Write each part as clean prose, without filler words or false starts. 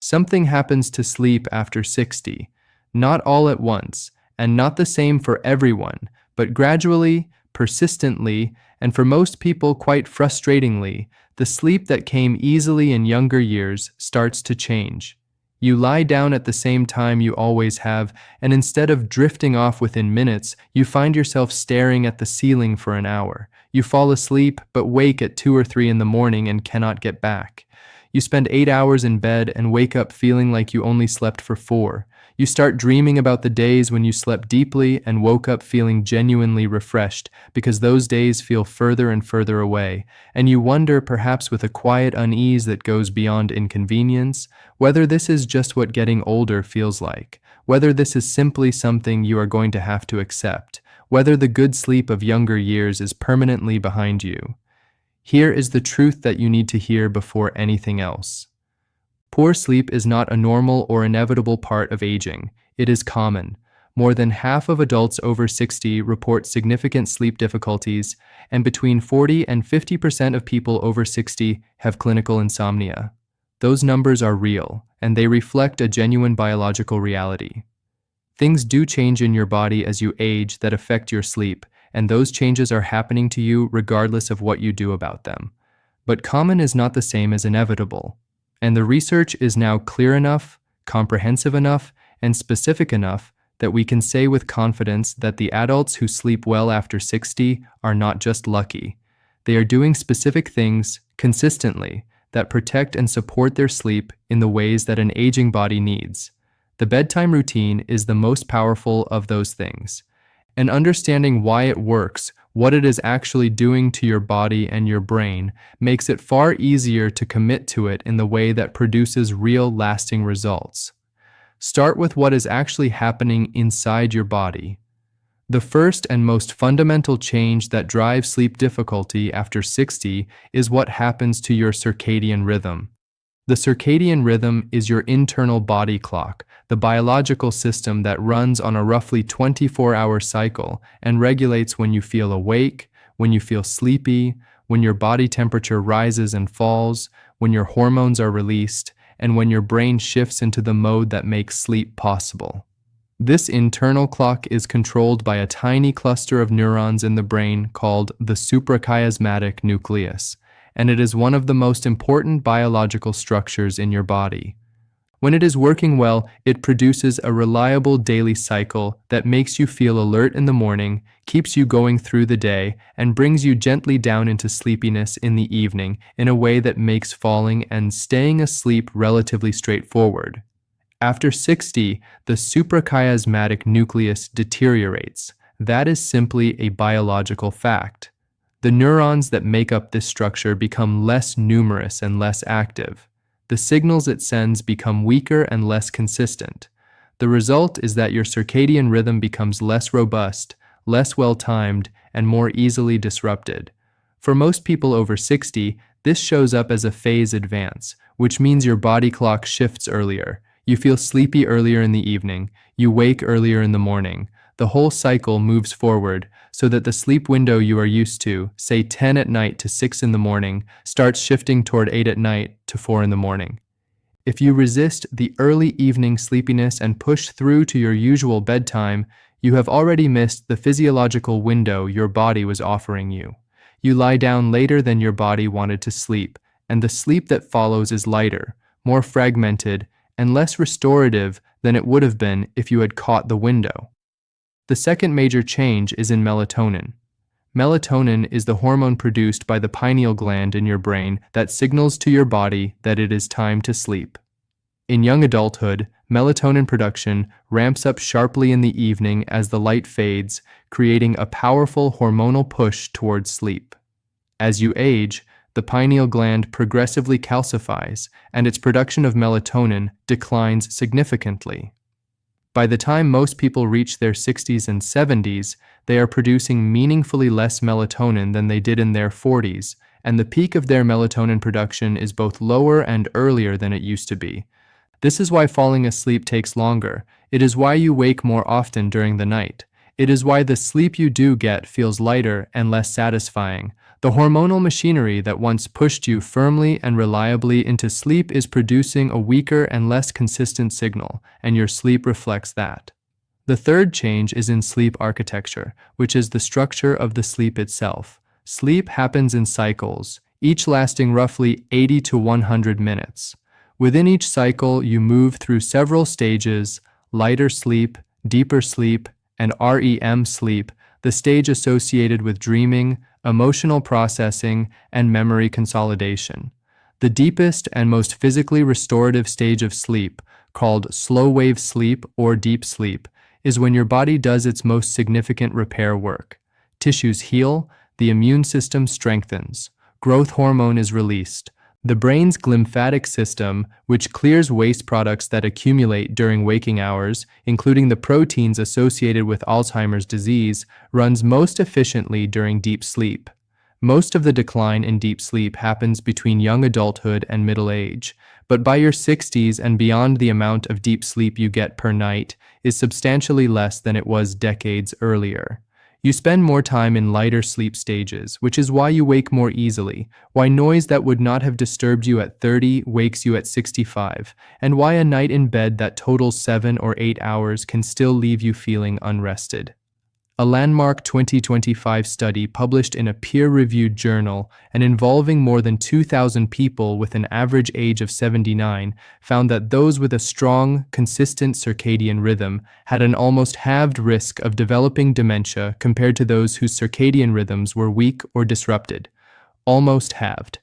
Something happens to sleep after 60, not all at once, and not the same for everyone, but gradually, persistently, and for most people quite frustratingly, the sleep that came easily in younger years starts to change. You lie down at the same time you always have, and instead of drifting off within minutes, you find yourself staring at the ceiling for an hour. You fall asleep, but wake at 2 or 3 in the morning and cannot get back. You spend 8 hours in bed and wake up feeling like you only slept for 4. You start dreaming about the days when you slept deeply and woke up feeling genuinely refreshed, because those days feel further and further away, and you wonder, perhaps with a quiet unease that goes beyond inconvenience, whether this is just what getting older feels like, whether this is simply something you are going to have to accept, whether the good sleep of younger years is permanently behind you. Here is the truth that you need to hear before anything else. Poor sleep is not a normal or inevitable part of aging. It is common. More than half of adults over 60 report significant sleep difficulties, and between 40 and 50% of people over 60 have clinical insomnia. Those numbers are real, and they reflect a genuine biological reality. Things do change in your body as you age that affect your sleep, and those changes are happening to you regardless of what you do about them. But common is not the same as inevitable. And the research is now clear enough, comprehensive enough, and specific enough that we can say with confidence that the adults who sleep well after 60 are not just lucky. They are doing specific things consistently that protect and support their sleep in the ways that an aging body needs. The bedtime routine is the most powerful of those things. And understanding why it works, what it is actually doing to your body and your brain, makes it far easier to commit to it in the way that produces real, lasting results. Start with what is actually happening inside your body. The first and most fundamental change that drives sleep difficulty after 60 is what happens to your circadian rhythm. The circadian rhythm is your internal body clock, the biological system that runs on a roughly 24-hour cycle and regulates when you feel awake, when you feel sleepy, when your body temperature rises and falls, when your hormones are released, and when your brain shifts into the mode that makes sleep possible. This internal clock is controlled by a tiny cluster of neurons in the brain called the suprachiasmatic nucleus, and it is one of the most important biological structures in your body. When it is working well, it produces a reliable daily cycle that makes you feel alert in the morning, keeps you going through the day, and brings you gently down into sleepiness in the evening in a way that makes falling and staying asleep relatively straightforward. After 60, the suprachiasmatic nucleus deteriorates. That is simply a biological fact. The neurons that make up this structure become less numerous and less active. The signals it sends become weaker and less consistent. The result is that your circadian rhythm becomes less robust, less well-timed, and more easily disrupted. For most people over 60, this shows up as a phase advance, which means your body clock shifts earlier. You feel sleepy earlier in the evening. You wake earlier in the morning. The whole cycle moves forward so that the sleep window you are used to, say 10 at night to 6 in the morning, starts shifting toward 8 at night to 4 in the morning. If you resist the early evening sleepiness and push through to your usual bedtime, you have already missed the physiological window your body was offering you. You lie down later than your body wanted to sleep, and the sleep that follows is lighter, more fragmented, and less restorative than it would have been if you had caught the window. The second major change is in melatonin. Melatonin is the hormone produced by the pineal gland in your brain that signals to your body that it is time to sleep. In young adulthood, melatonin production ramps up sharply in the evening as the light fades, creating a powerful hormonal push towards sleep. As you age, the pineal gland progressively calcifies, and its production of melatonin declines significantly. By the time most people reach their 60s and 70s, they are producing meaningfully less melatonin than they did in their 40s, and the peak of their melatonin production is both lower and earlier than it used to be. This is why falling asleep takes longer. It is why you wake more often during the night. It is why the sleep you do get feels lighter and less satisfying. The hormonal machinery that once pushed you firmly and reliably into sleep is producing a weaker and less consistent signal, and your sleep reflects that. The third change is in sleep architecture, which is the structure of the sleep itself. Sleep happens in cycles, each lasting roughly 80 to 100 minutes. Within each cycle, you move through several stages: lighter sleep, deeper sleep, and REM sleep, the stage associated with dreaming, emotional processing, and memory consolidation. The deepest and most physically restorative stage of sleep, called slow-wave sleep or deep sleep, is when your body does its most significant repair work. Tissues heal, the immune system strengthens, growth hormone is released. The brain's glymphatic system, which clears waste products that accumulate during waking hours, including the proteins associated with Alzheimer's disease, runs most efficiently during deep sleep. Most of the decline in deep sleep happens between young adulthood and middle age, but by your 60s and beyond, the amount of deep sleep you get per night is substantially less than it was decades earlier. You spend more time in lighter sleep stages, which is why you wake more easily, why noise that would not have disturbed you at 30 wakes you at 65, and why a night in bed that totals 7 or 8 hours can still leave you feeling unrested. A landmark 2025 study published in a peer-reviewed journal and involving more than 2,000 people with an average age of 79 found that those with a strong, consistent circadian rhythm had an almost halved risk of developing dementia compared to those whose circadian rhythms were weak or disrupted. Almost halved.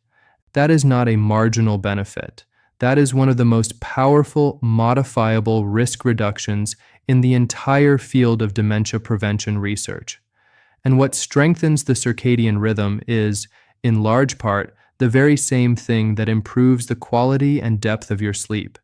That is not a marginal benefit. That is one of the most powerful, modifiable risk reductions in the entire field of dementia prevention research. And what strengthens the circadian rhythm is, in large part, the very same thing that improves the quality and depth of your sleep.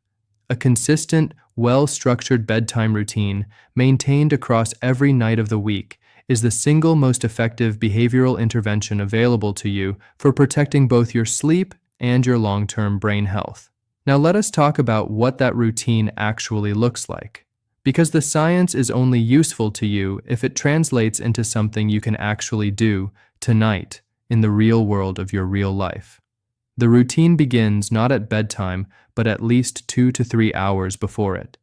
A consistent, well-structured bedtime routine, maintained across every night of the week, is the single most effective behavioral intervention available to you for protecting both your sleep and your long-term brain health. Now let us talk about what that routine actually looks like, because the science is only useful to you if it translates into something you can actually do tonight in the real world of your real life. The routine begins not at bedtime, but at least 2 to 3 hours before it.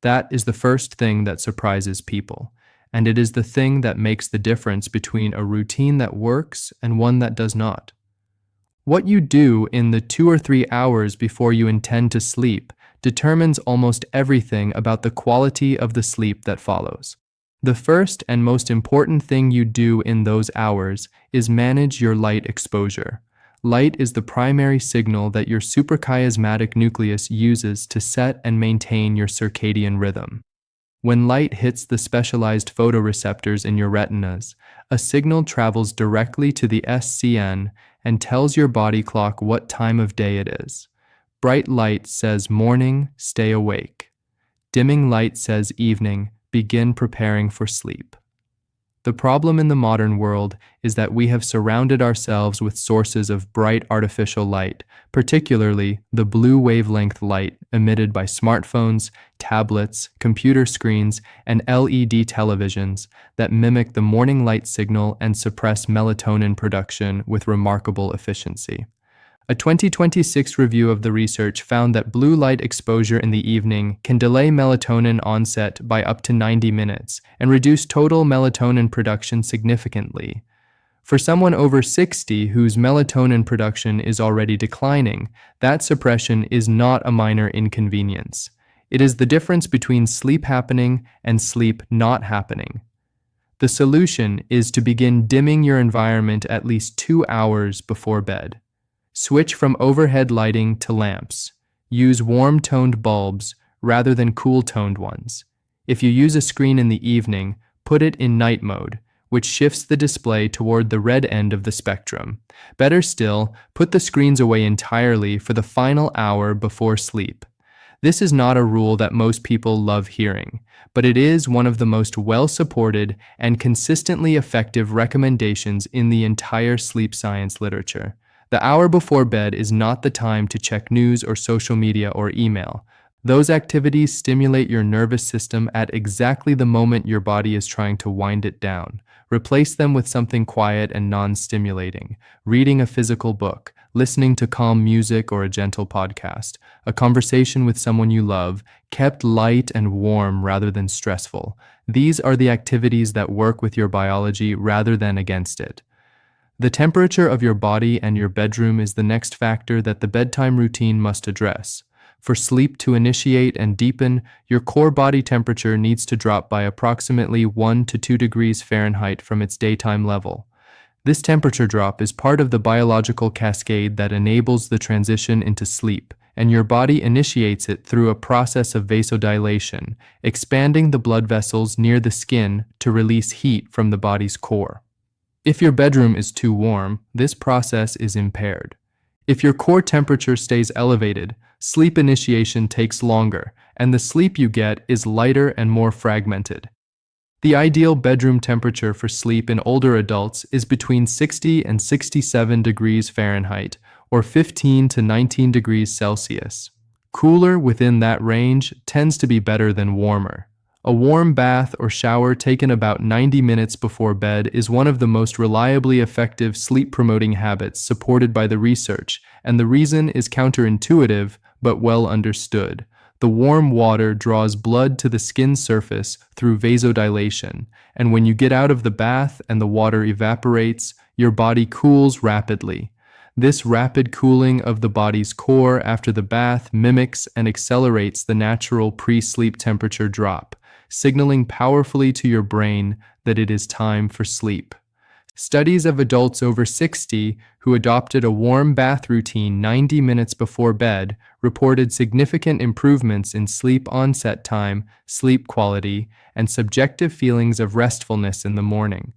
That is the first thing that surprises people, and it is the thing that makes the difference between a routine that works and one that does not. What you do in the 2 or 3 hours before you intend to sleep determines almost everything about the quality of the sleep that follows. The first and most important thing you do in those hours is manage your light exposure. Light is the primary signal that your suprachiasmatic nucleus uses to set and maintain your circadian rhythm. When light hits the specialized photoreceptors in your retinas, a signal travels directly to the SCN and tells your body clock what time of day it is. Bright light says morning, stay awake. Dimming light says evening, begin preparing for sleep. The problem in the modern world is that we have surrounded ourselves with sources of bright artificial light, particularly the blue wavelength light emitted by smartphones, tablets, computer screens, and LED televisions that mimic the morning light signal and suppress melatonin production with remarkable efficiency. A 2026 review of the research found that blue light exposure in the evening can delay melatonin onset by up to 90 minutes and reduce total melatonin production significantly. For someone over 60 whose melatonin production is already declining, that suppression is not a minor inconvenience. It is the difference between sleep happening and sleep not happening. The solution is to begin dimming your environment at least 2 hours before bed. Switch from overhead lighting to lamps. Use warm-toned bulbs rather than cool-toned ones. If you use a screen in the evening, put it in night mode, which shifts the display toward the red end of the spectrum. Better still, put the screens away entirely for the final hour before sleep. This is not a rule that most people love hearing, but it is one of the most well-supported and consistently effective recommendations in the entire sleep science literature. The hour before bed is not the time to check news or social media or email. Those activities stimulate your nervous system at exactly the moment your body is trying to wind it down. Replace them with something quiet and non-stimulating, reading a physical book, listening to calm music or a gentle podcast, a conversation with someone you love, kept light and warm rather than stressful. These are the activities that work with your biology rather than against it. The temperature of your body and your bedroom is the next factor that the bedtime routine must address. For sleep to initiate and deepen, your core body temperature needs to drop by approximately 1 to 2 degrees Fahrenheit from its daytime level. This temperature drop is part of the biological cascade that enables the transition into sleep, and your body initiates it through a process of vasodilation, expanding the blood vessels near the skin to release heat from the body's core. If your bedroom is too warm, this process is impaired. If your core temperature stays elevated, sleep initiation takes longer, and the sleep you get is lighter and more fragmented. The ideal bedroom temperature for sleep in older adults is between 60 and 67 degrees Fahrenheit, or 15 to 19 degrees Celsius. Cooler within that range tends to be better than warmer. A warm bath or shower taken about 90 minutes before bed is one of the most reliably effective sleep-promoting habits supported by the research, and the reason is counterintuitive but well understood. The warm water draws blood to the skin surface through vasodilation, and when you get out of the bath and the water evaporates, your body cools rapidly. This rapid cooling of the body's core after the bath mimics and accelerates the natural pre-sleep temperature drop, signaling powerfully to your brain that it is time for sleep. Studies of adults over 60 who adopted a warm bath routine 90 minutes before bed reported significant improvements in sleep onset time, sleep quality, and subjective feelings of restfulness in the morning.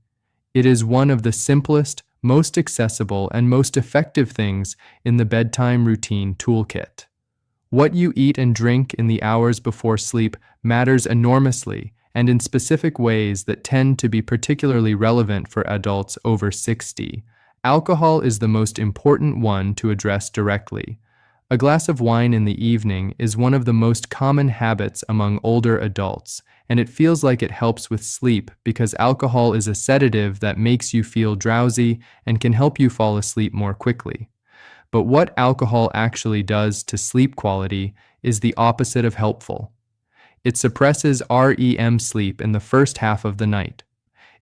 It is one of the simplest, most accessible, and most effective things in the bedtime routine toolkit. What you eat and drink in the hours before sleep matters enormously, and in specific ways that tend to be particularly relevant for adults over 60. Alcohol is the most important one to address directly. A glass of wine in the evening is one of the most common habits among older adults, and it feels like it helps with sleep because alcohol is a sedative that makes you feel drowsy and can help you fall asleep more quickly. But what alcohol actually does to sleep quality is the opposite of helpful. It suppresses REM sleep in the first half of the night.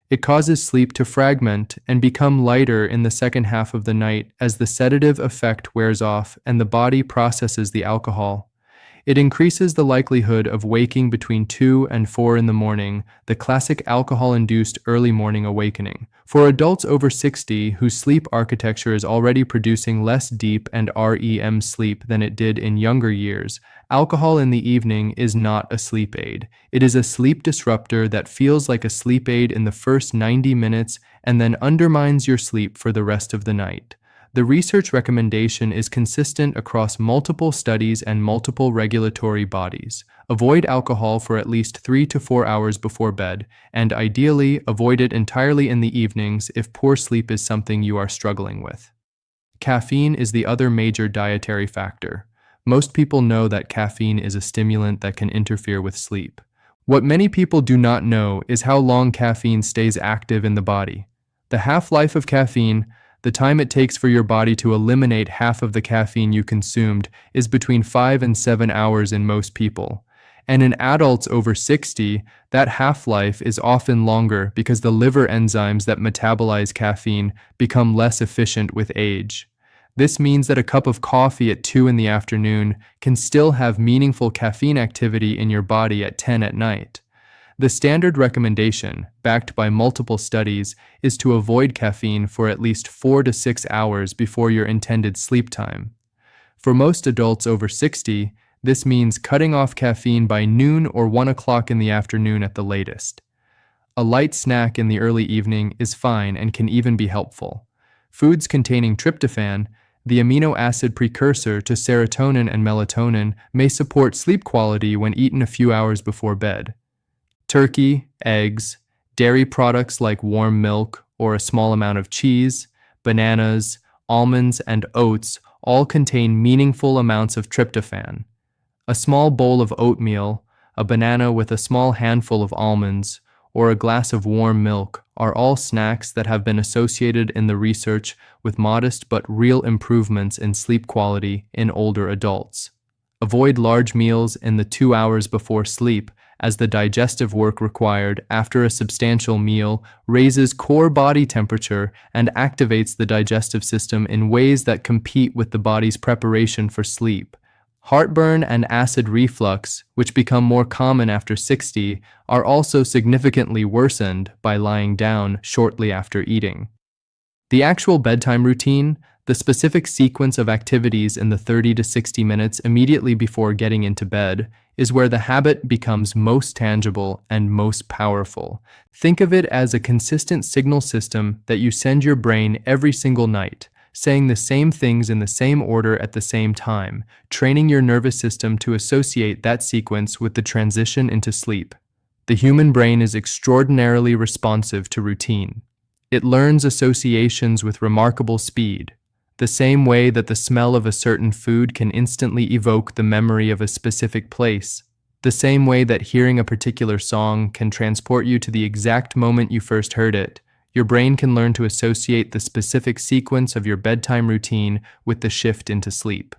It causes sleep to fragment and become lighter in the second half of the night as the sedative effect wears off and the body processes the alcohol. It increases the likelihood of waking between 2 and 4 in the morning, the classic alcohol-induced early morning awakening. For adults over 60 whose sleep architecture is already producing less deep and REM sleep than it did in younger years, alcohol in the evening is not a sleep aid. It is a sleep disruptor that feels like a sleep aid in the first 90 minutes and then undermines your sleep for the rest of the night. The research recommendation is consistent across multiple studies and multiple regulatory bodies. Avoid alcohol for at least 3 to 4 hours before bed, and ideally avoid it entirely in the evenings if poor sleep is something you are struggling with. Caffeine is the other major dietary factor. Most people know that caffeine is a stimulant that can interfere with sleep. What many people do not know is how long caffeine stays active in the body. The half-life of caffeine, the time it takes for your body to eliminate half of the caffeine you consumed, is between 5 and 7 hours in most people. And in adults over 60, that half-life is often longer because the liver enzymes that metabolize caffeine become less efficient with age. This means that a cup of coffee at 2 in the afternoon can still have meaningful caffeine activity in your body at 10 at night. The standard recommendation, backed by multiple studies, is to avoid caffeine for at least 4 to 6 hours before your intended sleep time. For most adults over 60, this means cutting off caffeine by noon or 1 o'clock in the afternoon at the latest. A light snack in the early evening is fine and can even be helpful. Foods containing tryptophan, the amino acid precursor to serotonin and melatonin, may support sleep quality when eaten a few hours before bed. Turkey, eggs, dairy products like warm milk or a small amount of cheese, bananas, almonds, and oats all contain meaningful amounts of tryptophan. A small bowl of oatmeal, a banana with a small handful of almonds, or a glass of warm milk are all snacks that have been associated in the research with modest but real improvements in sleep quality in older adults. Avoid large meals in the 2 hours before sleep, as the digestive work required after a substantial meal raises core body temperature and activates the digestive system in ways that compete with the body's preparation for sleep. Heartburn and acid reflux, which become more common after 60, are also significantly worsened by lying down shortly after eating. The actual bedtime routine, the specific sequence of activities in the 30 to 60 minutes immediately before getting into bed, is where the habit becomes most tangible and most powerful. Think of it as a consistent signal system that you send your brain every single night, saying the same things in the same order at the same time, training your nervous system to associate that sequence with the transition into sleep. The human brain is extraordinarily responsive to routine. It learns associations with remarkable speed, the same way that the smell of a certain food can instantly evoke the memory of a specific place, the same way that hearing a particular song can transport you to the exact moment you first heard it. Your brain can learn to associate the specific sequence of your bedtime routine with the shift into sleep.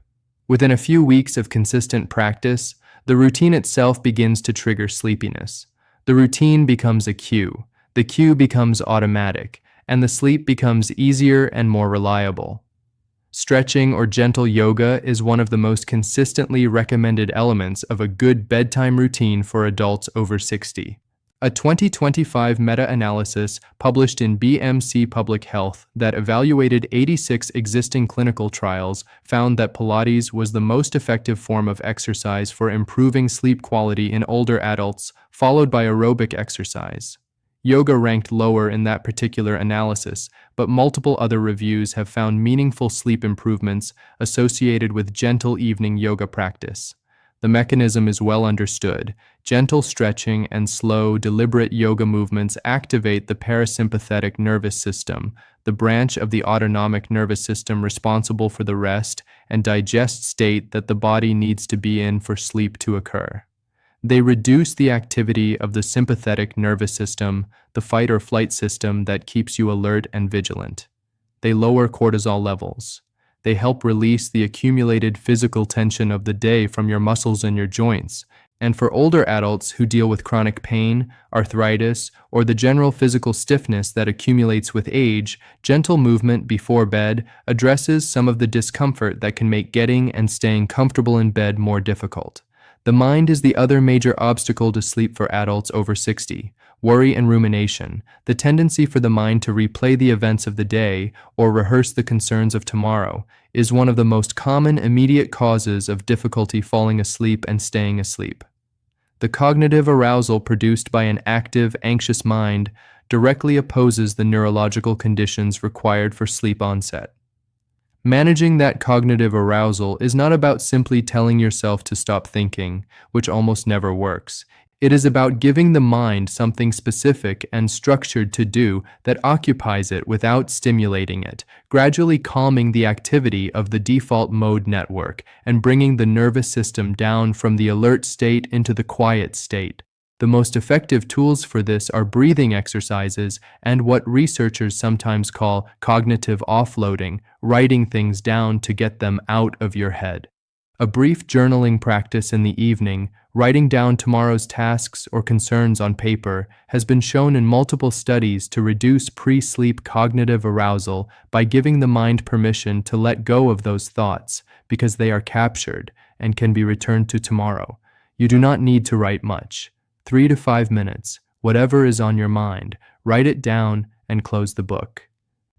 Within a few weeks of consistent practice, the routine itself begins to trigger sleepiness. The routine becomes a cue, the cue becomes automatic, and the sleep becomes easier and more reliable. Stretching or gentle yoga is one of the most consistently recommended elements of a good bedtime routine for adults over 60. A 2025 meta-analysis published in BMC Public Health that evaluated 86 existing clinical trials found that Pilates was the most effective form of exercise for improving sleep quality in older adults, followed by aerobic exercise. Yoga ranked lower in that particular analysis, but multiple other reviews have found meaningful sleep improvements associated with gentle evening yoga practice. The mechanism is well understood. Gentle stretching and slow, deliberate yoga movements activate the parasympathetic nervous system, the branch of the autonomic nervous system responsible for the rest and digest state that the body needs to be in for sleep to occur. They reduce the activity of the sympathetic nervous system, the fight or flight system that keeps you alert and vigilant. They lower cortisol levels. They help release the accumulated physical tension of the day from your muscles and your joints. And for older adults who deal with chronic pain, arthritis, or the general physical stiffness that accumulates with age, gentle movement before bed addresses some of the discomfort that can make getting and staying comfortable in bed more difficult. The mind is the other major obstacle to sleep for adults over 60. Worry and rumination, the tendency for the mind to replay the events of the day or rehearse the concerns of tomorrow, is one of the most common immediate causes of difficulty falling asleep and staying asleep. The cognitive arousal produced by an active, anxious mind directly opposes the neurological conditions required for sleep onset. Managing that cognitive arousal is not about simply telling yourself to stop thinking, which almost never works. It is about giving the mind something specific and structured to do that occupies it without stimulating it, gradually calming the activity of the default mode network and bringing the nervous system down from the alert state into the quiet state. The most effective tools for this are breathing exercises and what researchers sometimes call cognitive offloading, writing things down to get them out of your head. A brief journaling practice in the evening, writing down tomorrow's tasks or concerns on paper, has been shown in multiple studies to reduce pre-sleep cognitive arousal by giving the mind permission to let go of those thoughts because they are captured and can be returned to tomorrow. You do not need to write much. 3 to 5 minutes, whatever is on your mind, write it down and close the book.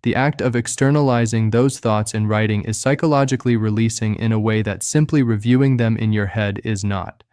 The act of externalizing those thoughts in writing is psychologically releasing in a way that simply reviewing them in your head is not.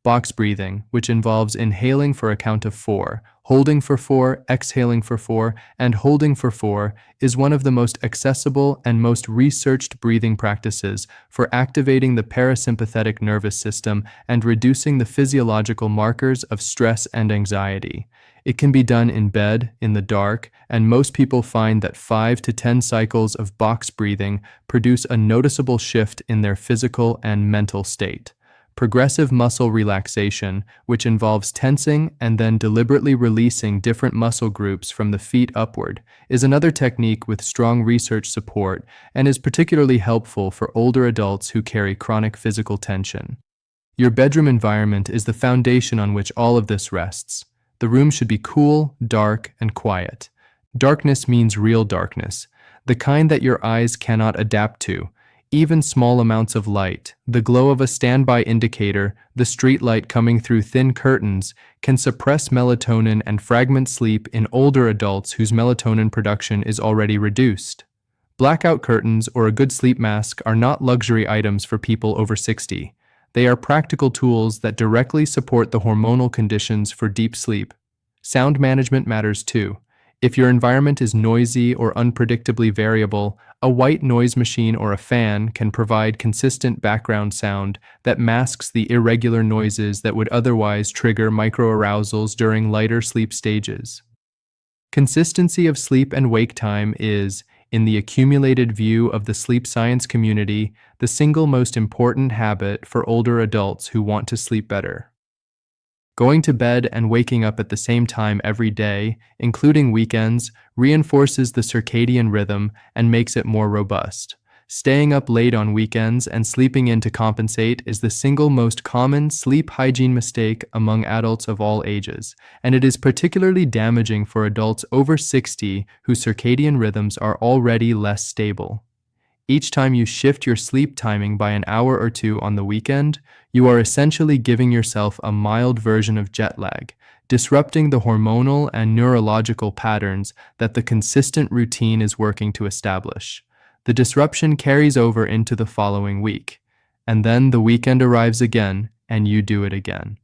Box breathing, which involves inhaling for a count of 4, holding for 4, exhaling for 4, and holding for 4, is one of the most accessible and most researched breathing practices for activating the parasympathetic nervous system and reducing the physiological markers of stress and anxiety. It can be done in bed, in the dark, and most people find that 5 to 10 cycles of box breathing produce a noticeable shift in their physical and mental state. Progressive muscle relaxation, which involves tensing and then deliberately releasing different muscle groups from the feet upward, is another technique with strong research support and is particularly helpful for older adults who carry chronic physical tension. Your bedroom environment is the foundation on which all of this rests. The room should be cool, dark, and quiet. Darkness means real darkness, the kind that your eyes cannot adapt to. Even small amounts of light, the glow of a standby indicator, the street light coming through thin curtains, can suppress melatonin and fragment sleep in older adults whose melatonin production is already reduced. Blackout curtains or a good sleep mask are not luxury items for people over 60. They are practical tools that directly support the hormonal conditions for deep sleep. Sound management matters too. If your environment is noisy or unpredictably variable, a white noise machine or a fan can provide consistent background sound that masks the irregular noises that would otherwise trigger microarousals during lighter sleep stages. Consistency of sleep and wake time is, in the accumulated view of the sleep science community, the single most important habit for older adults who want to sleep better. Going to bed and waking up at the same time every day, including weekends, reinforces the circadian rhythm and makes it more robust. Staying up late on weekends and sleeping in to compensate is the single most common sleep hygiene mistake among adults of all ages, and it is particularly damaging for adults over 60 whose circadian rhythms are already less stable. Each time you shift your sleep timing by an hour or two on the weekend, you are essentially giving yourself a mild version of jet lag, disrupting the hormonal and neurological patterns that the consistent routine is working to establish. The disruption carries over into the following week, and then the weekend arrives again, and you do it again.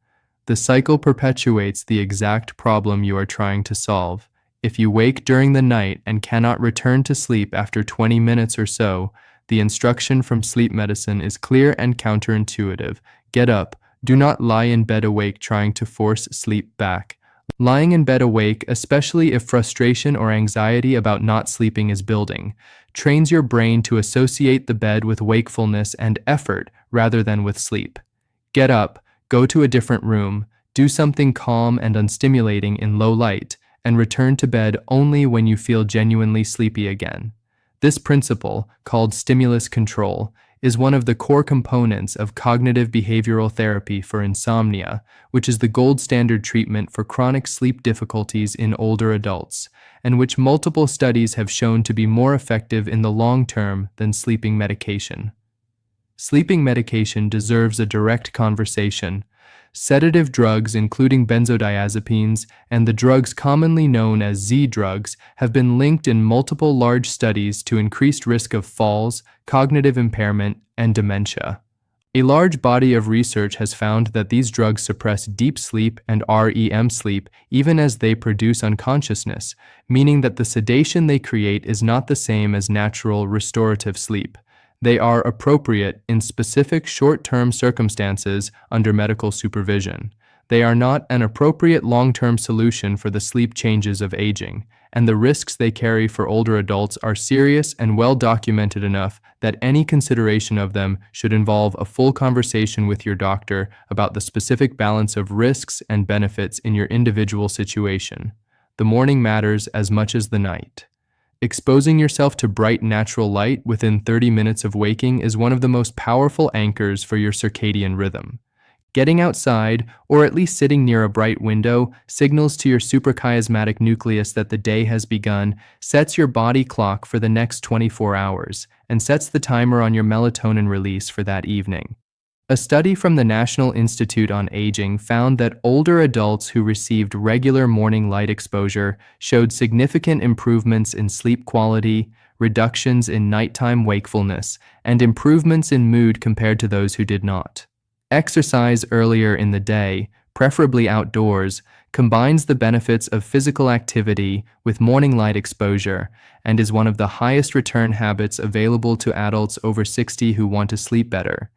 The cycle perpetuates the exact problem you are trying to solve. If you wake during the night and cannot return to sleep after 20 minutes or so, the instruction from sleep medicine is clear and counterintuitive. Get up. Do not lie in bed awake trying to force sleep back. Lying in bed awake, especially if frustration or anxiety about not sleeping is building, trains your brain to associate the bed with wakefulness and effort rather than with sleep. Get up, go to a different room, do something calm and unstimulating in low light, and return to bed only when you feel genuinely sleepy again. This principle, called stimulus control, is one of the core components of cognitive behavioral therapy for insomnia, which is the gold standard treatment for chronic sleep difficulties in older adults, and which multiple studies have shown to be more effective in the long term than sleeping medication. Sleeping medication deserves a direct conversation. Sedative drugs, including benzodiazepines, and the drugs commonly known as Z drugs, have been linked in multiple large studies to increased risk of falls, cognitive impairment, and dementia. A large body of research has found that these drugs suppress deep sleep and REM sleep even as they produce unconsciousness, meaning that the sedation they create is not the same as natural restorative sleep. They are appropriate in specific short-term circumstances under medical supervision. They are not an appropriate long-term solution for the sleep changes of aging, and the risks they carry for older adults are serious and well documented enough that any consideration of them should involve a full conversation with your doctor about the specific balance of risks and benefits in your individual situation. The morning matters as much as the night. Exposing yourself to bright natural light within 30 minutes of waking is one of the most powerful anchors for your circadian rhythm. Getting outside, or at least sitting near a bright window, signals to your suprachiasmatic nucleus that the day has begun, sets your body clock for the next 24 hours, and sets the timer on your melatonin release for that evening. A study from the National Institute on Aging found that older adults who received regular morning light exposure showed significant improvements in sleep quality, reductions in nighttime wakefulness, and improvements in mood compared to those who did not. Exercise earlier in the day, preferably outdoors, combines the benefits of physical activity with morning light exposure and is one of the highest return habits available to adults over 60 who want to sleep better.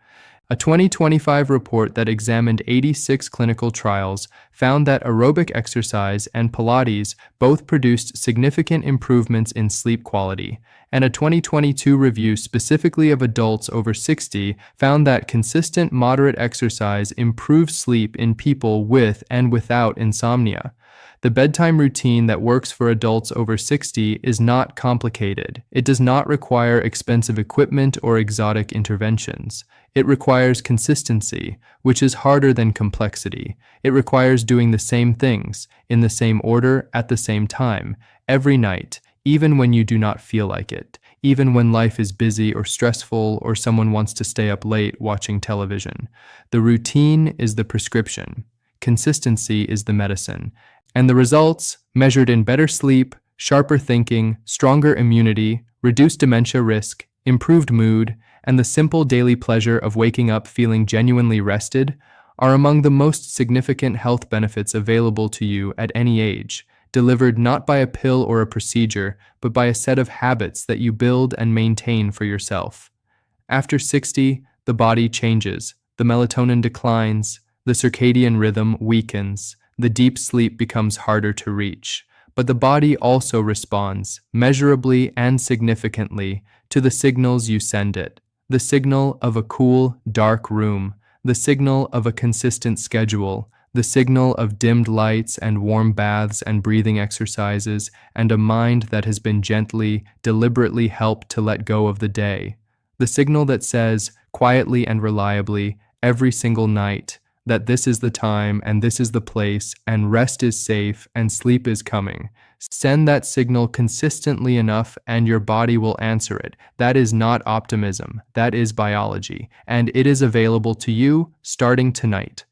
A 2025 report that examined 86 clinical trials found that aerobic exercise and Pilates both produced significant improvements in sleep quality, and a 2022 review specifically of adults over 60 found that consistent moderate exercise improves sleep in people with and without insomnia. The bedtime routine that works for adults over 60 is not complicated. It does not require expensive equipment or exotic interventions. It requires consistency, which is harder than complexity. It requires doing the same things, in the same order, at the same time, every night, even when you do not feel like it, even when life is busy or stressful or someone wants to stay up late watching television. The routine is the prescription. Consistency is the medicine. And the results, measured in better sleep, sharper thinking, stronger immunity, reduced dementia risk, improved mood, and the simple daily pleasure of waking up feeling genuinely rested, are among the most significant health benefits available to you at any age, delivered not by a pill or a procedure, but by a set of habits that you build and maintain for yourself. After 60, the body changes, the melatonin declines, the circadian rhythm weakens, the deep sleep becomes harder to reach. But the body also responds, measurably and significantly, to the signals you send it. The signal of a cool, dark room, the signal of a consistent schedule, the signal of dimmed lights and warm baths and breathing exercises, and a mind that has been gently, deliberately helped to let go of the day. The signal that says, quietly and reliably, every single night, that this is the time and this is the place and rest is safe and sleep is coming. Send that signal consistently enough and your body will answer it. That is not optimism. That is biology. And it is available to you starting tonight.